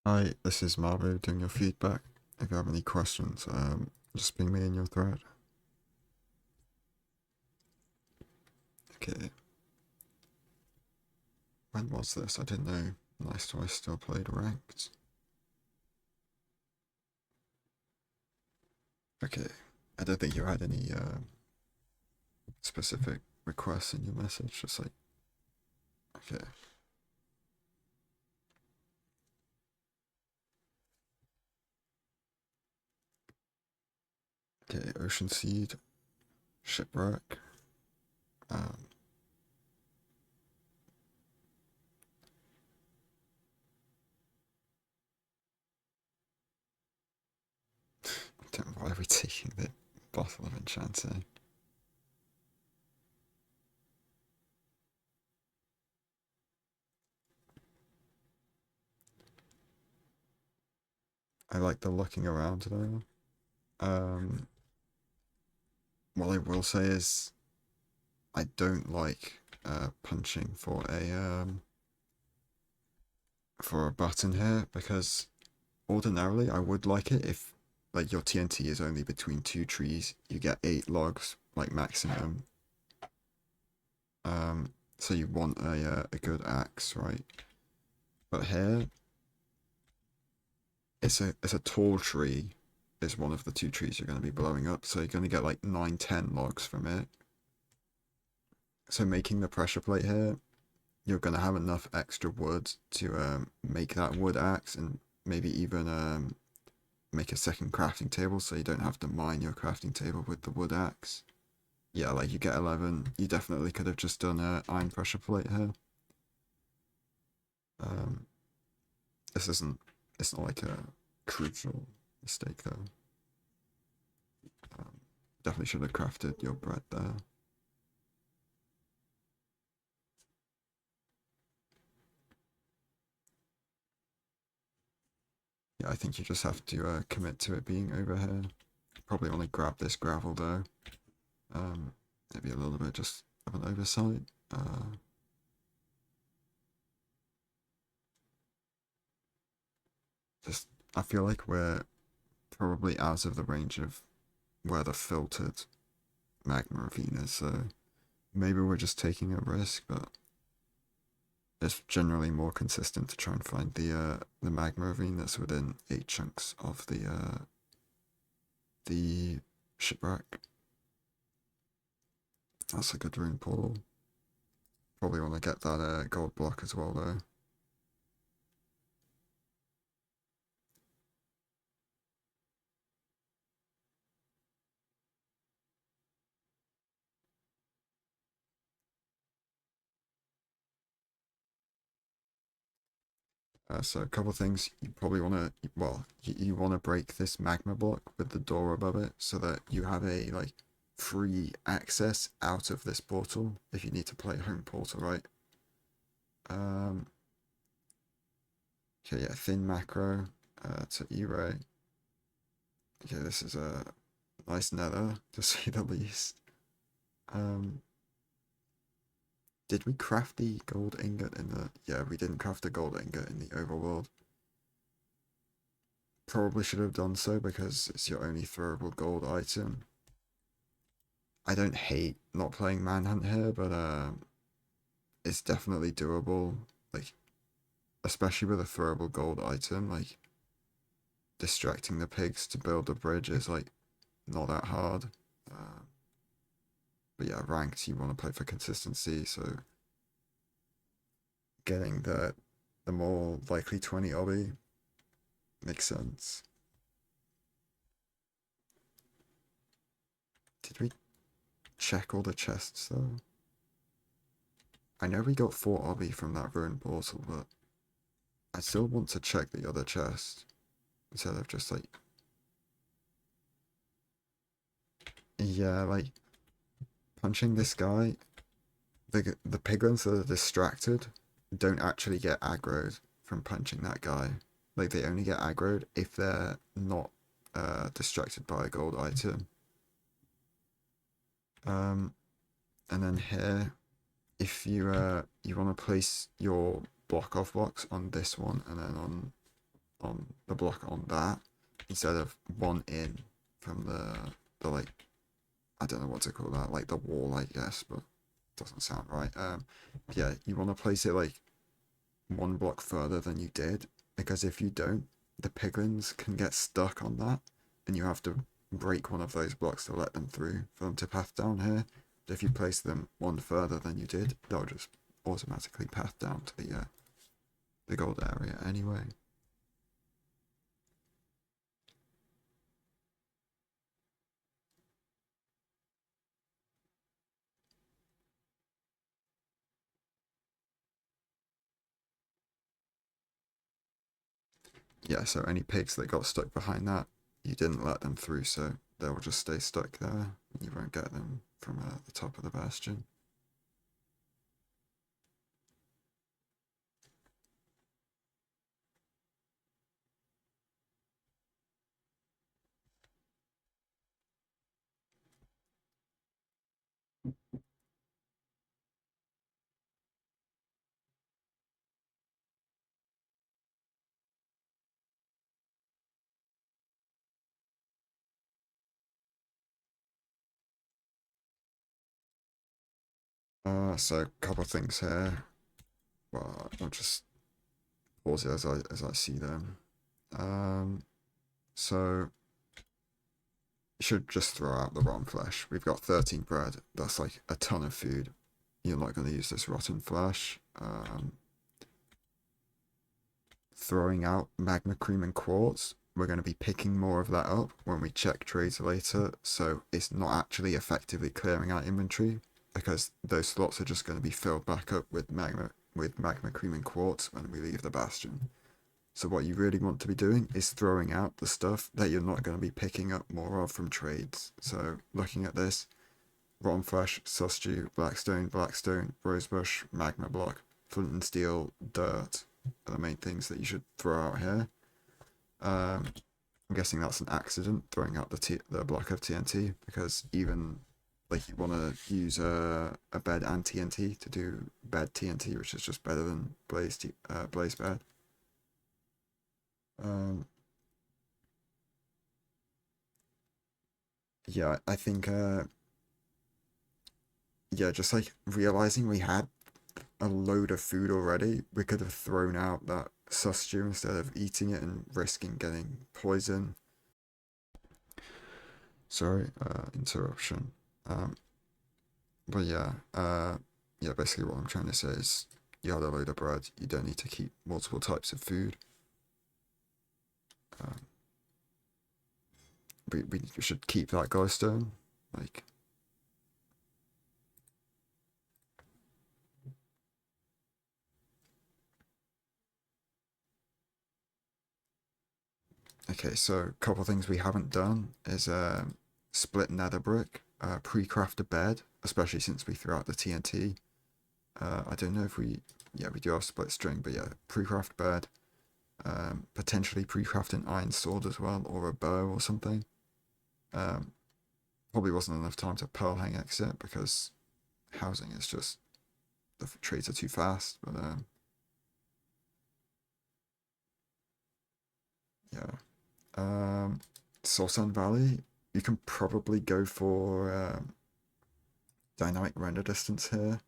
Hi, this is Mauvu doing your feedback. If you have any questions, just ping me in your thread. Okay, when was this? I didn't know Nice Toy still played ranked. Okay, I don't think you had any specific requests in your message, just like, okay. Okay, Ocean Seed, Shipwreck, um, why are we taking the Bottle of Enchanting? I like the looking around though. What I will say is I don't like punching for a button here because ordinarily I would like it if like your TNT is only between two trees, you get 8 logs like maximum. So you want a good axe, right? But here it's a tall tree is one of the two trees you're going to be blowing up, so you're going to get like 9-10 logs from it. So making the pressure plate here, you're going to have enough extra wood to make that wood axe and maybe even make a second crafting table so you don't have to mine your crafting table with the wood axe. Yeah, like you get 11. You definitely could have just done a iron pressure plate here. Um, this isn't. It's not like a crucial mistake though. Um, Definitely should have crafted your bread there. Yeah, I think you just have to commit to it being over here. Probably want to grab this gravel though. Maybe a little bit just of an oversight. Just I feel like we're probably out of the range of where the filtered magma ravine is, so maybe we're just taking a risk, but it's generally more consistent to try and find the magma ravine that's within 8 chunks of the shipwreck. That's a good rune portal. Probably want to get that gold block as well though. So a couple of things you probably want to, well, you want to break this magma block with the door above it so that you have a like free access out of this portal if you need to play home portal, right? Um, okay, yeah, thin macro to E-ray. Okay, this is a nice nether to say the least. Um, did we craft the gold ingot in the? Yeah, we didn't craft the gold ingot in the overworld. Probably should have done so because it's your only throwable gold item. I don't hate not playing Manhunt here, but it's definitely doable. Like, especially with a throwable gold item, like distracting the pigs to build a bridge is like not that hard. Uh, but yeah, ranked you want to play for consistency, so getting the more likely 20 obby makes sense. Did we check all the chests though? I know we got 4 obby from that ruined portal, but I still want to check the other chest instead of just like, yeah, like punching this guy. The piglins that are distracted don't actually get aggroed from punching that guy. Like they only get aggroed if they're not distracted by a gold item. Um, and then here, if you want to place your block off box on this one and then on the block on that instead of one in from the like, I don't know what to call that, like the wall, I guess, but it doesn't sound right. Yeah, you want to place it like one block further than you did, because if you don't, the piglins can get stuck on that, and you have to break one of those blocks to let them through for them to path down here. But if you place them one further than you did, they'll just automatically path down to the gold area anyway. Yeah, so any pigs that got stuck behind that, you didn't let them through, so they'll just stay stuck there. You won't get them from the top of the bastion. So a couple of things here. Well, I'll just pause it as I see them. So you should just throw out the rotten flesh. We've got 13 bread. That's like a ton of food. You're not going to use this rotten flesh. Throwing out magma cream and quartz. We're going to be picking more of that up when we check trades later, so it's not actually effectively clearing out inventory, because those slots are just going to be filled back up with magma cream and quartz when we leave the bastion. So what you really want to be doing is throwing out the stuff that you're not going to be picking up more of from trades. So looking at this, rotten flesh, susdew, blackstone, rosebush, magma block, flint and steel, dirt are the main things that you should throw out here. I'm guessing that's an accident, throwing out the block of TNT, because even like you want to use a bed and TNT to do bed TNT, which is just better than blaze bed. Yeah, I think yeah, just like realizing we had a load of food already, we could have thrown out that stew instead of eating it and risking getting poison. Sorry, interruption. Um, but yeah, basically what I'm trying to say is you had a load of bread, you don't need to keep multiple types of food. Um, we should keep that glowstone, like, okay, so a couple of things we haven't done is split nether brick, pre-craft a bed, especially since we threw out the TNT. I don't know if yeah, we do have split string, but yeah, pre-craft bed, potentially pre-craft an iron sword as well, or a bow or something. Probably wasn't enough time to pearl hang exit because housing is just, the trades are too fast, but yeah. Soul Valley, you can probably go for dynamic render distance here.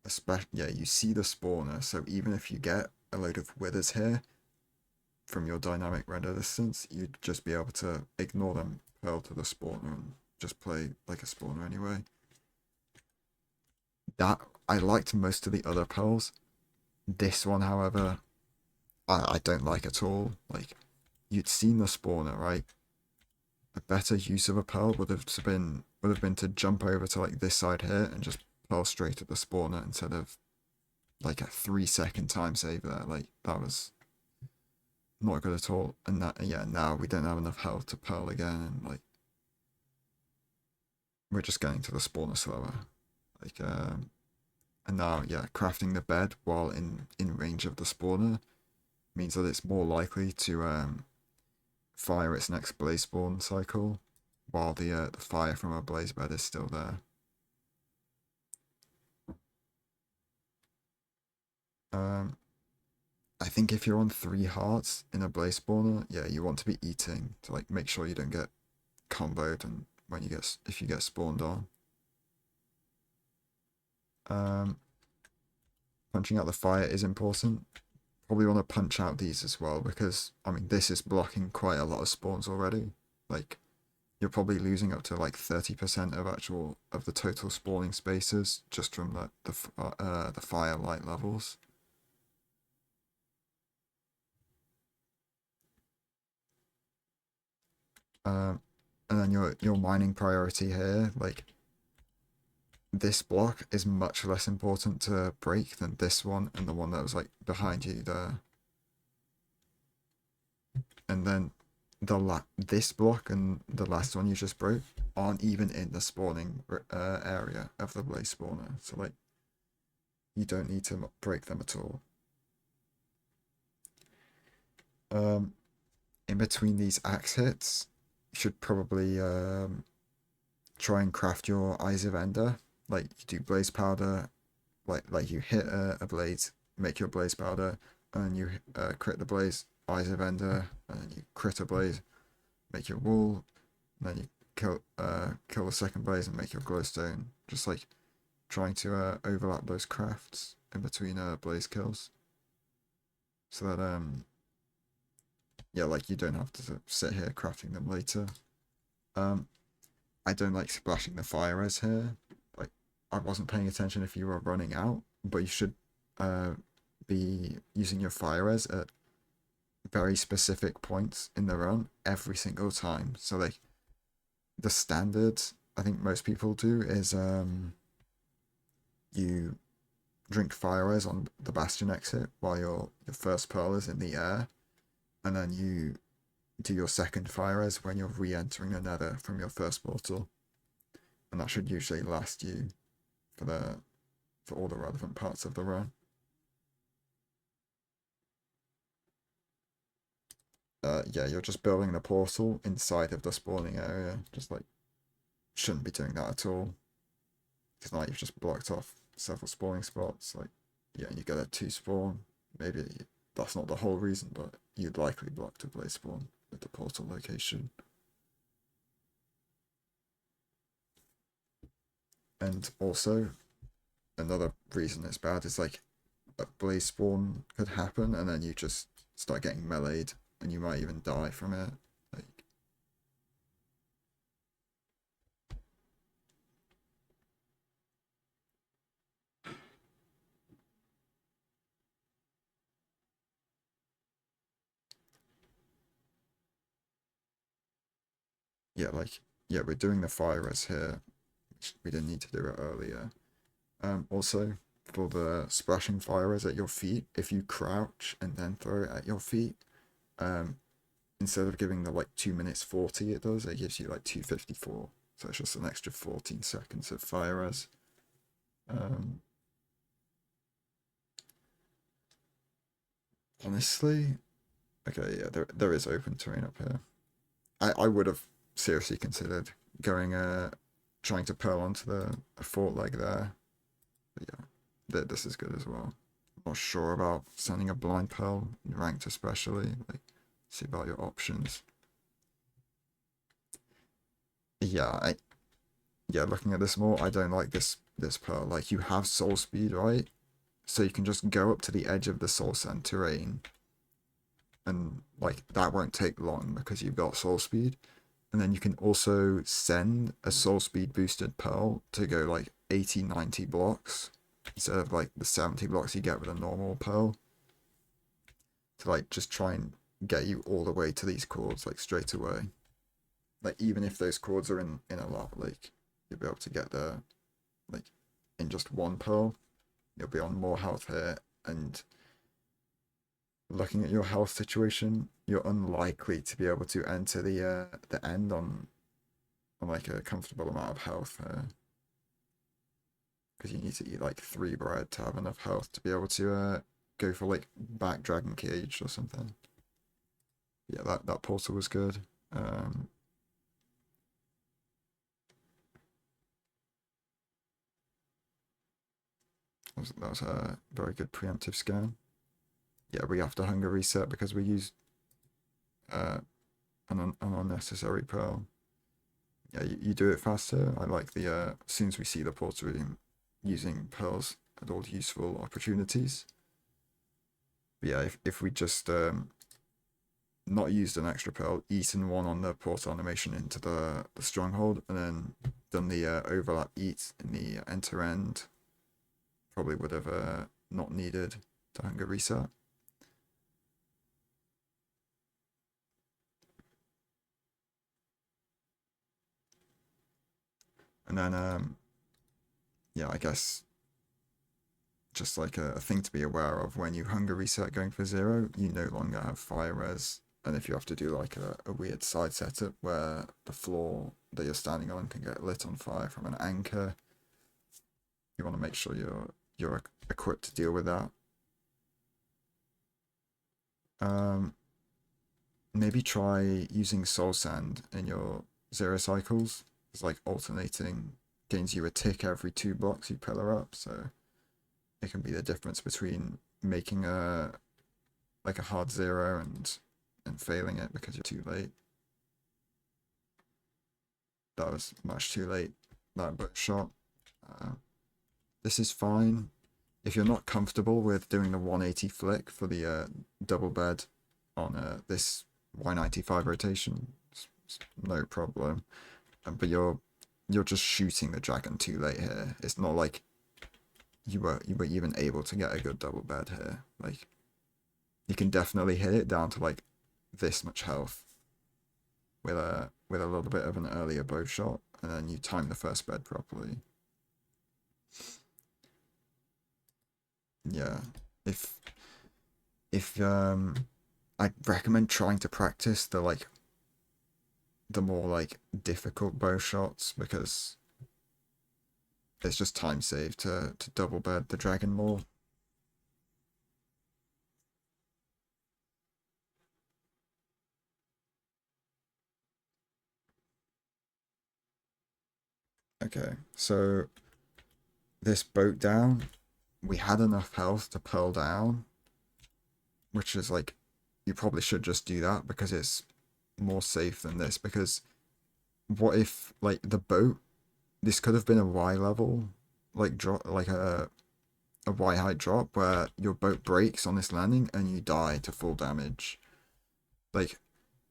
Especially, yeah, you see the spawner, so even if you get a load of withers here from your dynamic render distance, you'd just be able to ignore them, pearl to the spawner, and just play like a spawner anyway. That, I liked most of the other pearls. This one, however, I don't like at all. Like, you'd seen the spawner, right? A better use of a pearl would have been to jump over to like this side here and just pearl straight at the spawner instead of like a 3-second time save there. Like, that was not good at all. And that, yeah, now we don't have enough health to pearl again, and like we're just getting to the spawner slower. Like, and now, yeah, crafting the bed while in range of the spawner means that it's more likely to fire its next blaze spawn cycle while the fire from a blaze bed is still there. Um, I think if you're on 3 hearts in a blaze spawner, yeah, you want to be eating to like make sure you don't get comboed and when you get if you get spawned on. Punching out the fire is important. Probably want to punch out these as well because I mean this is blocking quite a lot of spawns already. Like you're probably losing up to like 30% of the total spawning spaces just from the firelight levels. And then your mining priority here, like this block is much less important to break than this one and the one that was like behind you there. And then this block and the last one you just broke aren't even in the spawning area of the blaze spawner. So like you don't need to break them at all. In between these axe hits, you should probably try and craft your Eyes of Ender. Like you do blaze powder, like you hit a blade, make your blaze powder, and you crit the blaze Eyes of Ender, and then you crit a blaze, make your wool, and then you kill the second blaze and make your glowstone. Just like trying to overlap those crafts in between blaze kills, so that yeah, like you don't have to sit here crafting them later. I don't like splashing the fire res here. Like I wasn't paying attention if you were running out, but you should be using your fire res at very specific points in the run every single time. So like the standard I think most people do is you drink fire res on the bastion exit while your first pearl is in the air, and then you do your second fire res when you're re-entering the nether from your first portal, and that should usually last you for all the relevant parts of the run. Yeah, you're just building the portal inside of the spawning area. Just like shouldn't be doing that at all. Because now you've just blocked off several spawning spots. Like yeah, you get a 2 spawn. Maybe that's not the whole reason, but you'd likely block a blaze spawn at the portal location. And also, another reason it's bad is like a blaze spawn could happen and then you just start getting meleeed and you might even die from it. Like, yeah, like yeah, we're doing the fire res here. We didn't need to do it earlier. Also, for the splashing fire res at your feet, if you crouch and then throw it at your feet, instead of giving the like 2 minutes 40 it does, it gives you like 2:54. So it's just an extra 14 seconds of fire res. Honestly, okay, yeah, there is open terrain up here. I would have seriously considered going trying to pearl onto the fort like there. But yeah, this is good as well. I'm not sure about sending a blind pearl ranked especially. Like, see about your options. Yeah, looking at this more, I don't like this pearl. Like you have soul speed, right? So you can just go up to the edge of the soul sand terrain, and like that won't take long because you've got soul speed. And then you can also send a soul speed boosted pearl to go like 80-90 blocks instead of like the 70 blocks you get with a normal pearl, to like just try and get you all the way to these chords like straight away. Like even if those chords are in a lava lake, you'll be able to get there like in just one pearl. You'll be on more health here, and looking at your health situation, you're unlikely to be able to enter the end on like a comfortable amount of health here, because you need to eat like 3 bread to have enough health to be able to go for like back dragon cage or something. Yeah, that portal was good. That was a very good preemptive scan. yeah, we have to hunger reset because we used an unnecessary pearl. Yeah, you do it faster. I like the as soon as we see the portal room using pearls at all useful opportunities. But yeah, if we just not used an extra pearl, eaten one on the portal animation into the stronghold, and then done the overlap eat in the enter end, probably would have not needed to hunger reset. And then yeah, I guess just like a thing to be aware of when you hunger reset going for 0, you no longer have fire res. And if you have to do like a weird side setup where the floor that you're standing on can get lit on fire from an anchor, you want to make sure you're equipped to deal with that. Maybe try using soul sand in your 0 cycles. It's like alternating, gains you a tick every 2 blocks you pillar up, so it can be the difference between making a hard 0 and failing it because you're too late. That was much too late, that butt shot. This is fine. If you're not comfortable with doing the 180 flick for the double bed on this Y95 rotation, it's no problem. But you're just shooting the dragon too late here. It's not like you were even able to get a good double bed here. Like, you can definitely hit it down to like this much health with a little bit of an earlier bow shot, and then you time the first bed properly. Yeah, if I'd recommend trying to practice the more like difficult bow shots, because it's just time saved to double bed the dragon more. Okay, so this boat down, we had enough health to pearl down, which is like, you probably should just do that because it's more safe than this. Because what if like the boat, this could have been a Y level, like drop, like a Y height drop where your boat breaks on this landing and you die to full damage. Like,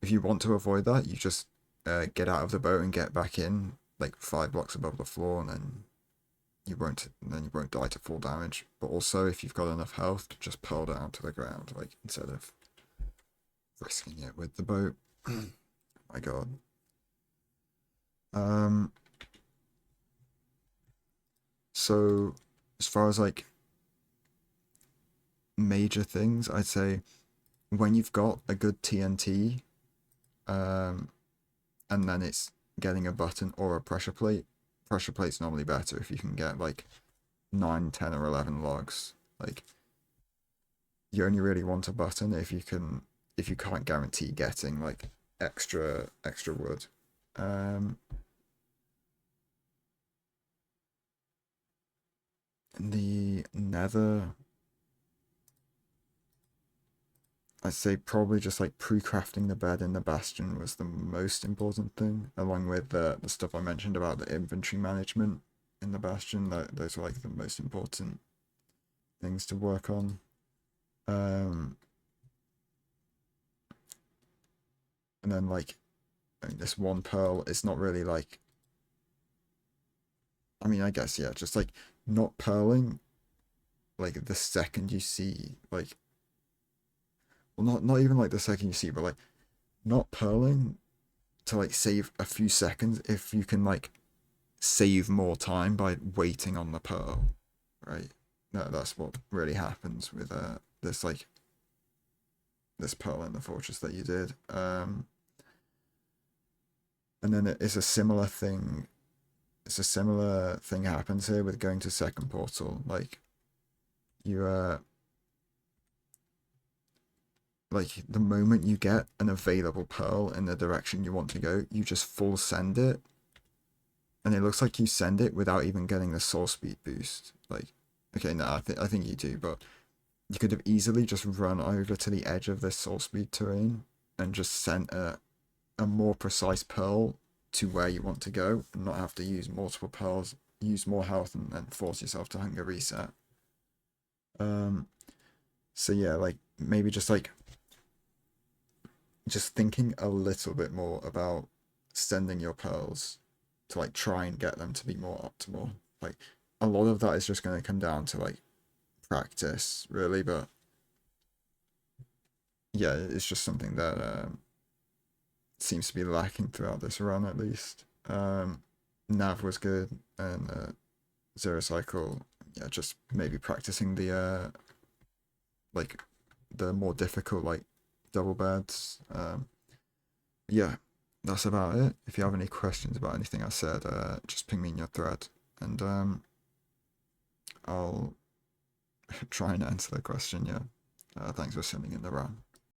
if you want to avoid that, you just get out of the boat and get back in like 5 blocks above the floor, and then you won't die to full damage. But also, if you've got enough health, just pearl down to the ground, like, instead of risking it with the boat. My god. So as far as like major things, I'd say when you've got a good TNT, and then it's getting a button or a pressure plate. Pressure plate's normally better if you can get like 9, 10, or 11 logs. Like, you only really want a button if you can't guarantee getting like extra wood. The nether, I'd say probably just like pre-crafting the bed in the bastion was the most important thing, along with the stuff I mentioned about the inventory management in the bastion. Those are like the most important things to work on. And then like, I mean, this one pearl, it's not really like, I mean, I guess, yeah, just like not pearling like the second you see like, well, not even like the second you see, but like not pearling to like save a few seconds if you can like save more time by waiting on the pearl, right? That's what really happens with this like this pearl in the fortress that you did. And then it's a similar thing. It's a similar thing happens here with going to second portal. Like, you like the moment you get an available pearl in the direction you want to go, you just full send it, and it looks like you send it without even getting the soul speed boost. Like, okay, no, I think you do, but you could have easily just run over to the edge of this soul speed terrain and just sent a more precise pearl to where you want to go and not have to use multiple pearls, use more health, and then force yourself to hunger reset. So yeah, like maybe just thinking a little bit more about sending your pearls to like try and get them to be more optimal. Like a lot of that is just going to come down to like practice, really. But yeah, it's just something that seems to be lacking throughout this run, at least. Nav was good, and Zero Cycle, yeah, just maybe practicing the like the more difficult like double beds. Yeah, that's about it. If you have any questions about anything I said, just ping me in your thread, and I'll try and answer the question. Yeah. Thanks for sending in the run.